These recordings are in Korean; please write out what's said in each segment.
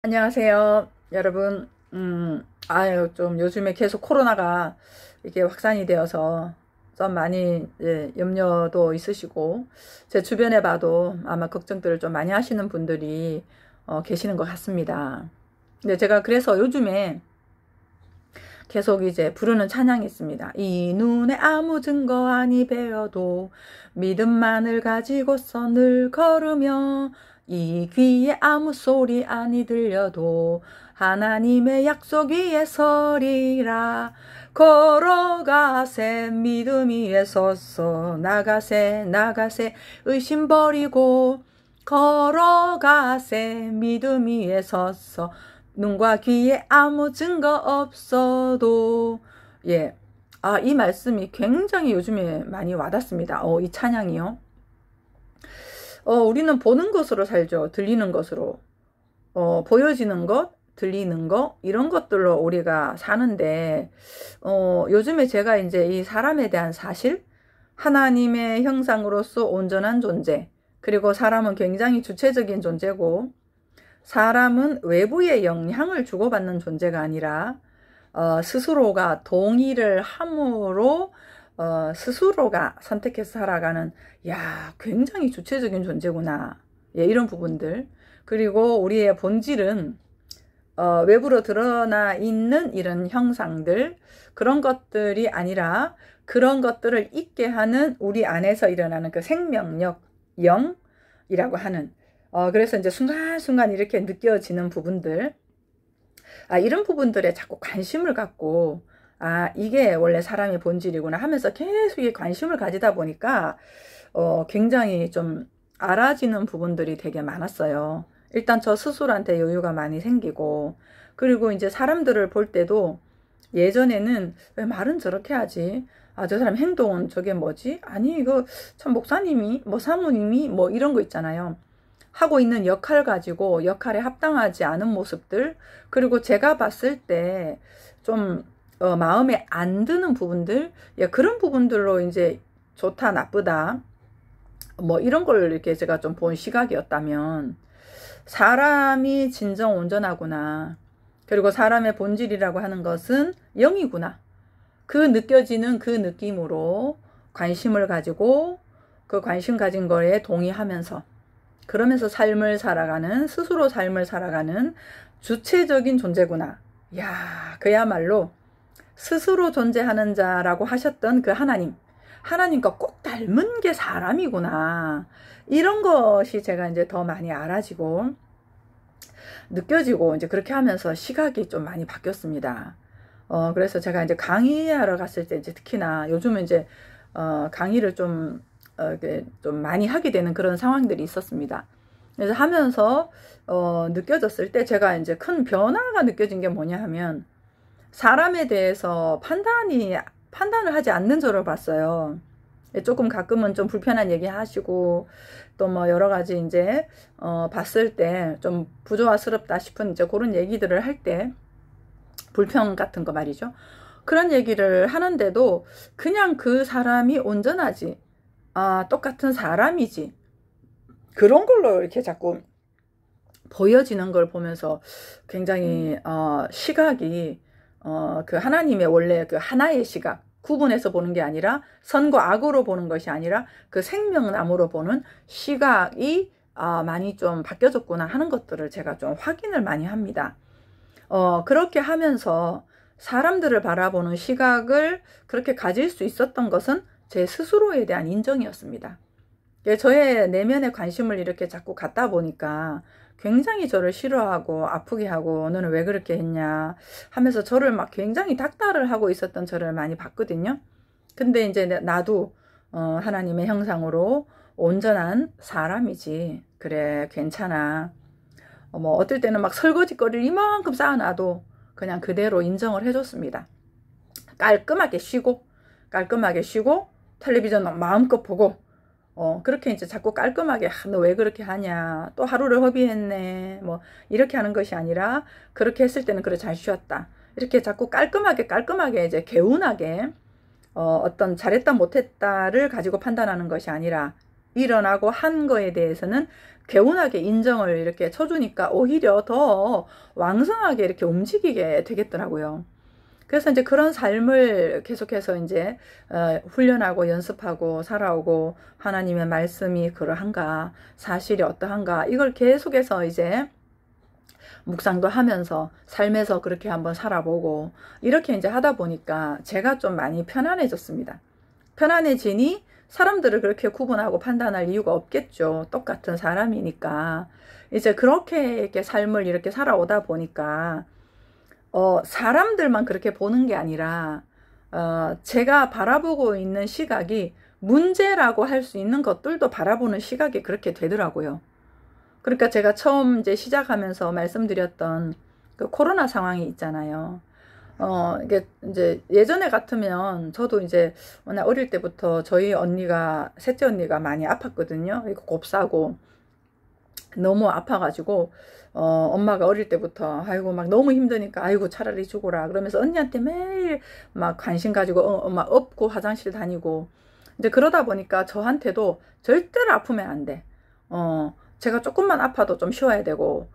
안녕하세요, 여러분. 아유, 좀 요즘에 계속 코로나가 이게 확산이 되어서 좀 많이 염려도 있으시고, 제 주변에 봐도 아마 걱정들을 좀 많이 하시는 분들이 계시는 것 같습니다. 근데 제가 그래서 요즘에 계속 이제 부르는 찬양이 있습니다. 이 눈에 아무 증거 아니 배어도 믿음만을 가지고서 늘 걸으며 이 귀에 아무 소리 아니 들려도 하나님의 약속 위에 서리라. 걸어가세 믿음 위에 서서 나가세 나가세 의심 버리고 걸어가세 믿음 위에 서서 눈과 귀에 아무 증거 없어도. 예. 이 말씀이 굉장히 요즘에 많이 와닿습니다. 이 찬양이요. 우리는 보는 것으로 살죠. 들리는 것으로. 보여지는 것, 들리는 것, 이런 것들로 우리가 사는데, 요즘에 제가 이제 이 사람에 대한 사실, 하나님의 형상으로서 온전한 존재, 그리고 사람은 굉장히 주체적인 존재고, 사람은 외부의 영향을 주고받는 존재가 아니라 스스로가 동의를 함으로 스스로가 선택해서 살아가는, 야, 굉장히 주체적인 존재구나. 예, 이런 부분들. 그리고 우리의 본질은 외부로 드러나 있는 이런 형상들, 그런 것들이 아니라 그런 것들을 있게 하는 우리 안에서 일어나는 그 생명력, 영이라고 하는, 그래서 이제 순간순간 이렇게 느껴지는 부분들, 이런 부분들에 자꾸 관심을 갖고, 이게 원래 사람의 본질이구나 하면서 계속 이 관심을 가지다 보니까, 굉장히 좀 알아지는 부분들이 되게 많았어요. 일단 저 스스로한테 여유가 많이 생기고, 그리고 이제 사람들을 볼 때도 예전에는 왜 말은 저렇게 하지? 저 사람 행동은 저게 뭐지? 아니, 이거 참 목사님이, 뭐 사모님이, 뭐 이런 거 있잖아요. 하고 있는 역할 가지고 역할에 합당하지 않은 모습들, 그리고 제가 봤을 때 좀 마음에 안 드는 부분들, 예, 그런 부분들로 이제 좋다, 나쁘다, 뭐 이런 걸 이렇게 제가 좀 본 시각이었다면, 사람이 진정 온전하구나. 그리고 사람의 본질이라고 하는 것은 영이구나. 그 느껴지는 그 느낌으로 관심을 가지고 그 관심 가진 거에 동의하면서 그러면서 삶을 살아가는, 스스로 삶을 살아가는 주체적인 존재구나. 야, 그야말로 스스로 존재하는 자라고 하셨던 그 하나님과 꼭 닮은 게 사람이구나. 이런 것이 제가 이제 더 많이 알아지고 느껴지고, 이제 그렇게 하면서 시각이 좀 많이 바뀌었습니다. 그래서 제가 이제 강의하러 갔을 때, 이제 특히나 요즘은 이제 강의를 좀 많이 하게 되는 그런 상황들이 있었습니다. 그래서 하면서 느껴졌을 때 제가 이제 큰 변화가 느껴진 게 뭐냐 하면, 사람에 대해서 판단을 하지 않는 저를 봤어요. 조금 가끔은 좀 불편한 얘기 하시고, 또 뭐 여러 가지 이제 봤을 때 좀 부조화스럽다 싶은 이제 그런 얘기들을 할 때, 불평 같은 거 말이죠. 그런 얘기를 하는데도 그냥 그 사람이 온전하지, 똑같은 사람이지, 그런 걸로 이렇게 자꾸 보여지는 걸 보면서 굉장히 시각이 그 하나님의 원래 그 하나의 시각, 구분해서 보는 게 아니라 선과 악으로 보는 것이 아니라 그 생명나무로 보는 시각이 많이 좀 바뀌어졌구나 하는 것들을 제가 좀 확인을 많이 합니다. 그렇게 하면서 사람들을 바라보는 시각을 그렇게 가질 수 있었던 것은 제 스스로에 대한 인정이었습니다. 저의 내면의 관심을 이렇게 자꾸 갖다 보니까 굉장히 저를 싫어하고 아프게 하고, 너는 왜 그렇게 했냐 하면서 저를 막 굉장히 닥달을 하고 있었던 저를 많이 봤거든요. 근데 이제 나도 하나님의 형상으로 온전한 사람이지, 그래, 괜찮아. 뭐 어떨 때는 막 설거지거리를 이만큼 쌓아놔도 그냥 그대로 인정을 해줬습니다. 깔끔하게 쉬고 텔레비전 마음껏 보고, 그렇게 이제 자꾸 깔끔하게, 너 왜 그렇게 하냐, 또 하루를 허비했네, 뭐 이렇게 하는 것이 아니라, 그렇게 했을 때는 그래, 잘 쉬었다, 이렇게 자꾸 깔끔하게 이제 개운하게 어떤 잘했다 못했다를 가지고 판단하는 것이 아니라, 일어나고 한 거에 대해서는 개운하게 인정을 이렇게 쳐주니까 오히려 더 왕성하게 이렇게 움직이게 되겠더라고요. 그래서 이제 그런 삶을 계속해서 이제 훈련하고 연습하고 살아오고, 하나님의 말씀이 그러한가, 사실이 어떠한가, 이걸 계속해서 이제 묵상도 하면서 삶에서 그렇게 한번 살아보고, 이렇게 이제 하다 보니까 제가 좀 많이 편안해졌습니다. 편안해지니 사람들을 그렇게 구분하고 판단할 이유가 없겠죠. 똑같은 사람이니까. 이제 그렇게 이렇게 삶을 이렇게 살아오다 보니까 사람들만 그렇게 보는 게 아니라 제가 바라보고 있는 시각이 문제라고 할 수 있는 것들도 바라보는 시각이 그렇게 되더라고요. 그러니까 제가 처음 이제 시작하면서 말씀드렸던 그 코로나 상황이 있잖아요. 이게 이제 예전에 같으면 저도 이제 워낙 어릴 때부터 저희 언니가, 셋째 언니가 많이 아팠거든요. 이거 곱사고 너무 아파가지고 엄마가 어릴 때부터 아이고 막 너무 힘드니까 아이고 차라리 죽어라 그러면서 언니한테 매일 막 관심 가지고 막 업고 화장실 다니고, 이제 그러다 보니까 저한테도 절대로 아프면 안 돼. 제가 조금만 아파도 좀 쉬어야 되고,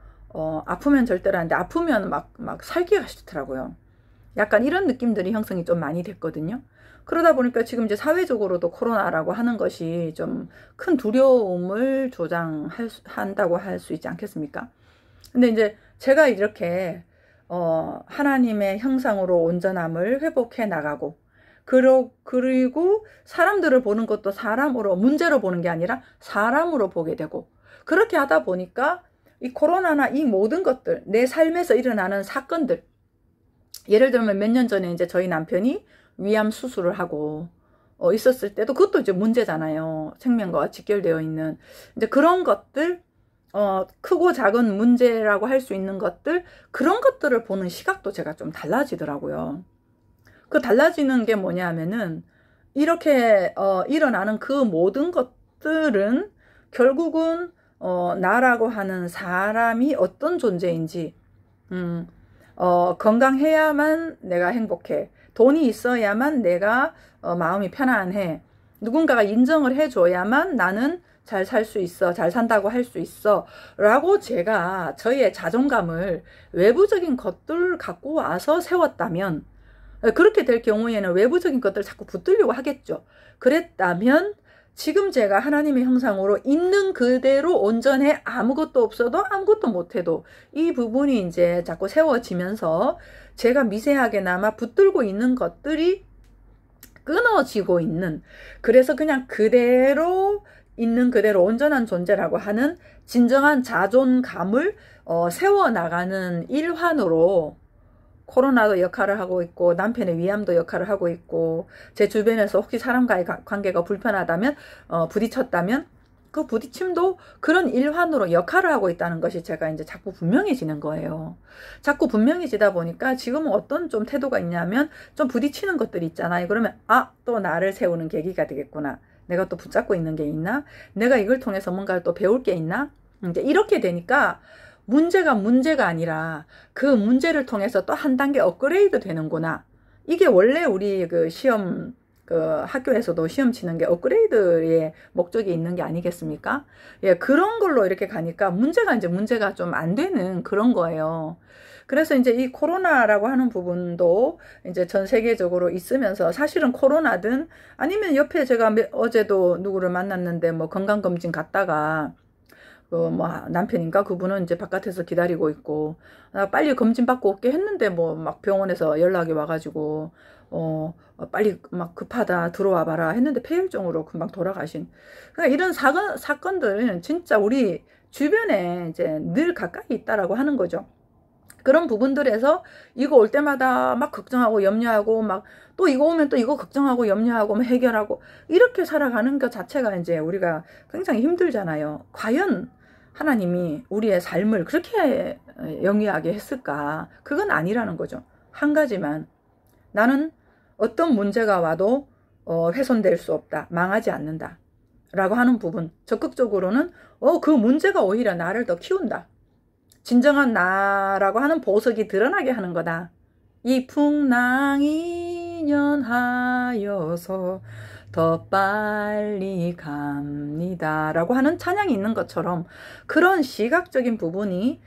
아프면 절대로 안 돼. 아프면 막 살기가 싫더라고요. 약간 이런 느낌들이 형성이 좀 많이 됐거든요. 그러다 보니까 지금 이제 사회적으로도 코로나라고 하는 것이 좀 큰 두려움을 조장한다고 할 수 있지 않겠습니까? 근데 이제 제가 이렇게 하나님의 형상으로 온전함을 회복해 나가고, 그리고 사람들을 보는 것도 사람으로, 문제로 보는 게 아니라 사람으로 보게 되고, 그렇게 하다 보니까 이 코로나나 이 모든 것들, 내 삶에서 일어나는 사건들, 예를 들면 몇 년 전에 이제 저희 남편이 위암 수술을 하고 있었을 때도 그것도 이제 문제잖아요. 생명과 직결되어 있는 이제 그런 것들, 크고 작은 문제라고 할 수 있는 것들, 그런 것들을 보는 시각도 제가 좀 달라지더라고요. 그 달라지는 게 뭐냐 하면은, 이렇게 일어나는 그 모든 것들은 결국은 나라고 하는 사람이 어떤 존재인지, 건강해야만 내가 행복해, 돈이 있어야만 내가 마음이 편안해, 누군가가 인정을 해줘야만 나는 잘 살 수 있어, 잘 산다고 할 수 있어 라고 제가 저희의 자존감을 외부적인 것들 갖고 와서 세웠다면, 그렇게 될 경우에는 외부적인 것들을 자꾸 붙들려고 하겠죠. 그랬다면 지금 제가 하나님의 형상으로 있는 그대로 온전해, 아무것도 없어도 아무것도 못해도 이 부분이 이제 자꾸 세워지면서 제가 미세하게나마 붙들고 있는 것들이 끊어지고 있는, 그래서 그냥 그대로 있는 그대로 온전한 존재라고 하는 진정한 자존감을 세워나가는 일환으로 코로나도 역할을 하고 있고, 남편의 위암도 역할을 하고 있고, 제 주변에서 혹시 사람과의 관계가 불편하다면, 부딪혔다면 그 부딪힘도 그런 일환으로 역할을 하고 있다는 것이 제가 이제 자꾸 분명해지는 거예요. 자꾸 분명해지다 보니까 지금은 어떤 좀 태도가 있냐면, 좀 부딪히는 것들이 있잖아요. 그러면 또 나를 세우는 계기가 되겠구나, 내가 또 붙잡고 있는 게 있나, 내가 이걸 통해서 뭔가 또 배울 게 있나, 이제 이렇게 되니까 문제가 아니라 그 문제를 통해서 또 한 단계 업그레이드 되는구나. 이게 원래 우리 그 시험, 그 학교에서도 시험 치는 게 업그레이드의 목적이 있는 게 아니겠습니까? 예, 그런 걸로 이렇게 가니까 문제가 좀 안 되는 그런 거예요. 그래서 이제 이 코로나라고 하는 부분도 이제 전 세계적으로 있으면서, 사실은 코로나든 아니면 옆에 제가 어제도 누구를 만났는데 뭐 건강검진 갔다가 뭐 남편인가 그분은 이제 바깥에서 기다리고 있고, 빨리 검진 받고 올게 했는데 뭐 막 병원에서 연락이 와가지고 빨리 막 급하다 들어와 봐라 했는데 폐혈증으로 금방 돌아가신. 그러니까 이런 사건들은 진짜 우리 주변에 이제 늘 가까이 있다라고 하는 거죠. 그런 부분들에서 이거 올 때마다 막 걱정하고 염려하고, 막 또 이거 오면 또 이거 걱정하고 염려하고 막 해결하고, 이렇게 살아가는 것 자체가 이제 우리가 굉장히 힘들잖아요. 과연 하나님이 우리의 삶을 그렇게 영위하게 했을까? 그건 아니라는 거죠. 한 가지만, 나는 어떤 문제가 와도 훼손될 수 없다, 망하지 않는다 라고 하는 부분, 적극적으로는 그 문제가 오히려 나를 더 키운다, 진정한 나라고 하는 보석이 드러나게 하는 거다. 이 풍랑이 연하여서 더 빨리 갑니다 라고 하는 찬양이 있는 것처럼 그런 시각적인 부분이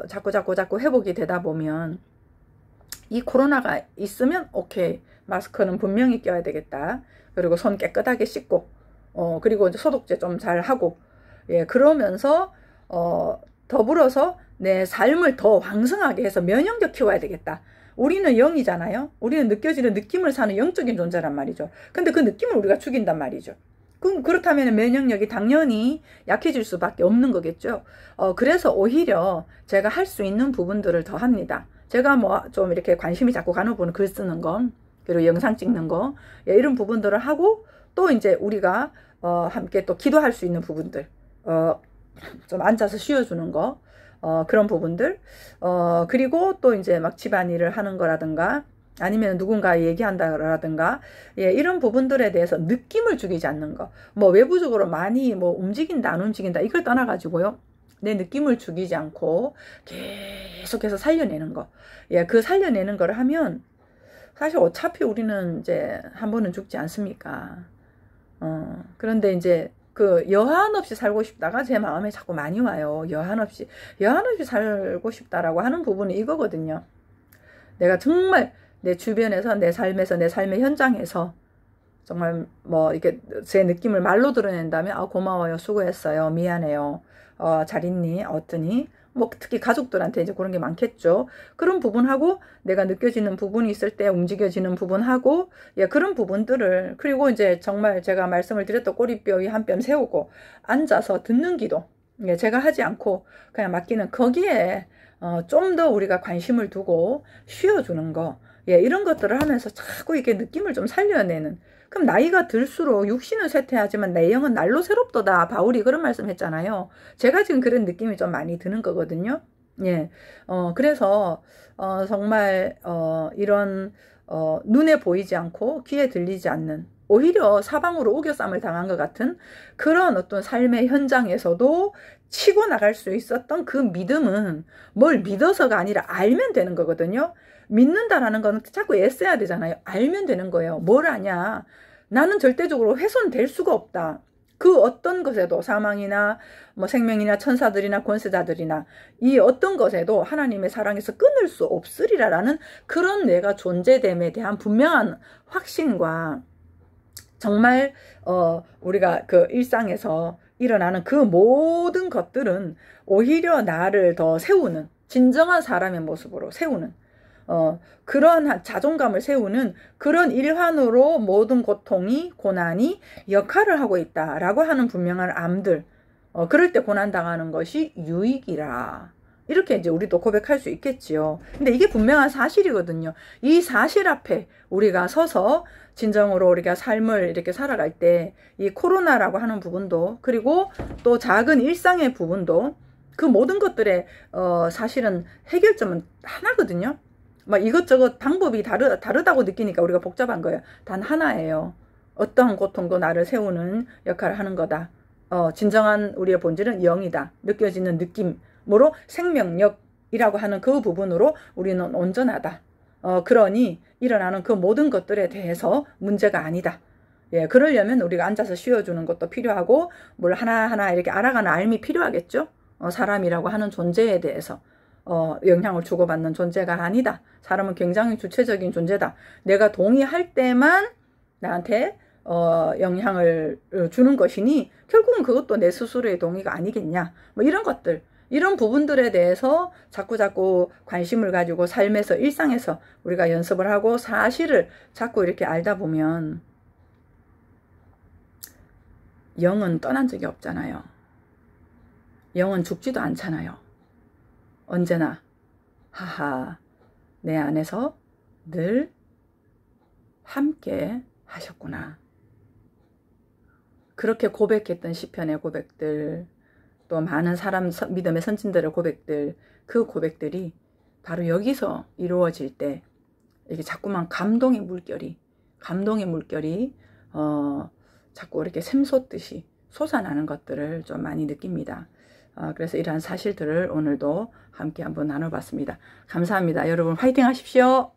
자꾸 회복이 되다 보면 이 코로나가 있으면 오케이, 마스크는 분명히 껴야 되겠다. 그리고 손 깨끗하게 씻고 그리고 이제 소독제 좀 잘 하고, 예, 그러면서 더불어서 내 삶을 더 왕성하게 해서 면역력 키워야 되겠다. 우리는 영이잖아요. 우리는 느껴지는 느낌을 사는 영적인 존재란 말이죠. 근데 그 느낌을 우리가 죽인단 말이죠. 그렇다면 면역력이 당연히 약해질 수밖에 없는 거겠죠. 그래서 오히려 제가 할 수 있는 부분들을 더 합니다. 제가 뭐 좀 이렇게 관심이 자꾸 가는 부분은 글 쓰는 거, 그리고 영상 찍는 거, 예, 이런 부분들을 하고, 또 이제 우리가 함께 또 기도할 수 있는 부분들, 좀 앉아서 쉬어주는 거, 그런 부분들, 그리고 또 이제 막 집안일을 하는 거라든가, 아니면 누군가 얘기한다라든가, 예, 이런 부분들에 대해서 느낌을 죽이지 않는 거. 뭐 외부적으로 많이 뭐 움직인다 안 움직인다 이걸 떠나가지고요, 내 느낌을 죽이지 않고 계속해서 살려내는 거. 예, 그 살려내는 거를 하면 사실 어차피 우리는 이제 한 번은 죽지 않습니까? 그런데 이제 그 여한 없이 살고 싶다가 제 마음에 자꾸 많이 와요. 여한 없이 살고 싶다라고 하는 부분이 이거거든요. 내가 정말 내 주변에서, 내 삶에서, 내 삶의 현장에서 정말 뭐 이렇게 제 느낌을 말로 드러낸다면, 고마워요, 수고했어요, 미안해요, 잘 있니, 어떠니, 뭐 특히 가족들한테 이제 그런 게 많겠죠. 그런 부분하고 내가 느껴지는 부분이 있을 때 움직여지는 부분하고, 예, 그런 부분들을, 그리고 이제 정말 제가 말씀을 드렸던 꼬리뼈 위 한 뼘 세우고 앉아서 듣는 기도, 예, 제가 하지 않고 그냥 맡기는 거기에 좀 더 우리가 관심을 두고 쉬어주는 거, 예, 이런 것들을 하면서 자꾸 이렇게 느낌을 좀 살려내는. 그럼 나이가 들수록 육신은 쇠퇴하지만 내 영은 날로 새롭도다. 바울이 그런 말씀 했잖아요. 제가 지금 그런 느낌이 좀 많이 드는 거거든요. 예, 그래서 정말 이런 눈에 보이지 않고 귀에 들리지 않는, 오히려 사방으로 우겨쌈을 당한 것 같은 그런 어떤 삶의 현장에서도 치고 나갈 수 있었던 그 믿음은 뭘 믿어서가 아니라 알면 되는 거거든요. 믿는다라는 건 자꾸 애써야 되잖아요. 알면 되는 거예요. 뭘 아냐? 나는 절대적으로 훼손될 수가 없다. 그 어떤 것에도, 사망이나 뭐 생명이나 천사들이나 권세자들이나 이 어떤 것에도 하나님의 사랑에서 끊을 수 없으리라라는 그런 내가 존재됨에 대한 분명한 확신과, 정말 우리가 그 일상에서 일어나는 그 모든 것들은 오히려 나를 더 세우는, 진정한 사람의 모습으로 세우는, 그런 자존감을 세우는 그런 일환으로 모든 고통이, 고난이 역할을 하고 있다라고 하는 분명한 암들, 그럴 때 고난당하는 것이 유익이라, 이렇게 이제 우리도 고백할 수 있겠지요. 근데 이게 분명한 사실이거든요. 이 사실 앞에 우리가 서서 진정으로 우리가 삶을 이렇게 살아갈 때 이 코로나라고 하는 부분도, 그리고 또 작은 일상의 부분도, 그 모든 것들의 사실은 해결점은 하나거든요. 막 이것저것 방법이 다르다고 느끼니까 우리가 복잡한 거예요. 단 하나예요. 어떠한 고통도 나를 세우는 역할을 하는 거다. 진정한 우리의 본질은 영이다. 느껴지는 느낌으로 생명력이라고 하는 그 부분으로 우리는 온전하다. 그러니 일어나는 그 모든 것들에 대해서 문제가 아니다. 예, 그러려면 우리가 앉아서 쉬어주는 것도 필요하고, 뭘 하나하나 이렇게 알아가는 알미 필요하겠죠. 사람이라고 하는 존재에 대해서 영향을 주고받는 존재가 아니다. 사람은 굉장히 주체적인 존재다. 내가 동의할 때만 나한테 영향을 주는 것이니 결국은 그것도 내 스스로의 동의가 아니겠냐. 뭐 이런 것들, 이런 부분들에 대해서 자꾸 관심을 가지고 삶에서, 일상에서 우리가 연습을 하고 사실을 자꾸 이렇게 알다 보면 영은 떠난 적이 없잖아요. 영은 죽지도 않잖아요. 언제나 하하, 내 안에서 늘 함께 하셨구나. 그렇게 고백했던 시편의 고백들, 또 많은 사람 믿음의 선진들의 고백들, 그 고백들이 바로 여기서 이루어질 때 이게 자꾸만 감동의 물결이 자꾸 이렇게 샘솟듯이 솟아나는 것들을 좀 많이 느낍니다. 그래서 이러한 사실들을 오늘도 함께 한번 나눠봤습니다. 감사합니다. 여러분 화이팅 하십시오.